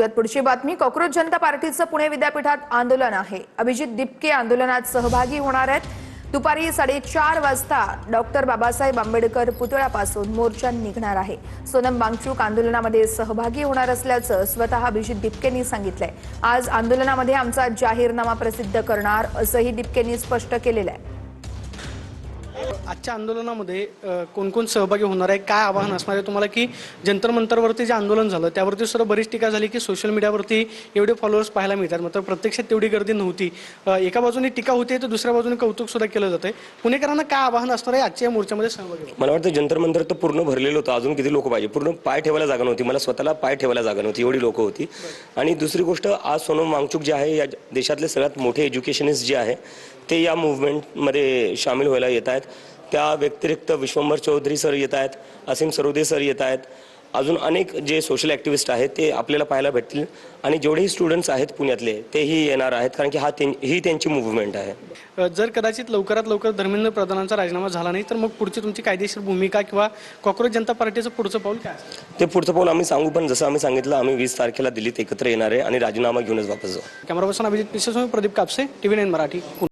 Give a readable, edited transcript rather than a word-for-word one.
यात पुढची बातमी, कॉक्रोच जनता पार्टीचं पुणे विद्यापीठात आंदोलन आहे। अभिजित दिपके आंदोलनात सहभागी होणार आहेत। दुपारी 4:30 वाजता डॉक्टर बाबासाहेब आंबेडकर पुतळ्यापासून मोर्चा निघणार आहे। सोनम वांगचुक आंदोलनामध्ये सहभागी होणार असल्याचं स्वतः अभिजित दिपकेंनी सांगितलंय। आज आंदोलनामध्ये आमचा जाहीरनामा प्रसिद्ध करणार असंही दिपकेंनी स्पष्ट केलेलं आहे। आजच्या आंदोलनामध्ये कोण सहभागी होणार आहे, काय आवाहन असणार आहे तुम्हाला की जंतर मंतरवरती जे आंदोलन झालं त्यावरती सुद्धा बरीच टीका झाली की सोशल मीडियावरती एवढे फॉलोअर्स पाहायला मिळतात, मात्र प्रत्यक्षात तेवढी गर्दी नव्हती। एका बाजूने टीका होते तर दुसऱ्या बाजूने कौतुक सुद्धा केलं जातंय। पुणेकरांना काय आवाहन असणार आहे आजच्या मोर्चामध्ये सहभागी? मला वाटतं जंतर मंतर तर पूर्ण भरलेलं होतं, अजून किती लोक पाहिजे, पूर्ण पाय ठेवायला जागा नव्हती, मला स्वतःला पाय ठेवायला जागा नव्हती, एवढी लोक होती। आणि दुसरी गोष्ट, आज सोनम वांगचुक जे आहे या देशातले सगळ्यात मोठे एज्युकेशनिस्ट जे आहे ते या मूव्हमेंटमध्ये सामील व्हायला येत आहेत। त्या व्यतिरिक्त विश्वंभर चौधरी सर येत आहेत, असीम सरोदे सर येत आहेत, अजून अनेक जे सोशल ॲक्टिव्हिस्ट आहेत ते आपल्याला पाहायला भेटतील आणि जेवढेही स्टुडंट्स आहेत पुण्यातले तेही येणार आहेत, कारण की ही त्यांची मूव्हमेंट आहे। जर कदाचित लवकरात लवकर धर्मेंद्र प्रधानांचा राजीनामा झाला नाही तर मग पुढची तुमची कायदेशीर भूमिका किंवा कॉक्रोच जनता पार्टीचं पुढचं पाऊल काय असेल? ते पुढचं पाऊल आम्ही सांगू, पण जसं आम्ही सांगितलं आम्ही 20 तारखेला दिल्लीत एकत्र येणार आहे आणि राजीनामा घेऊनच वापस जाऊ। कॅमेरा पर्सन अभिजित पिसेसोबत प्रदीप कापसे, TV9 मराठी।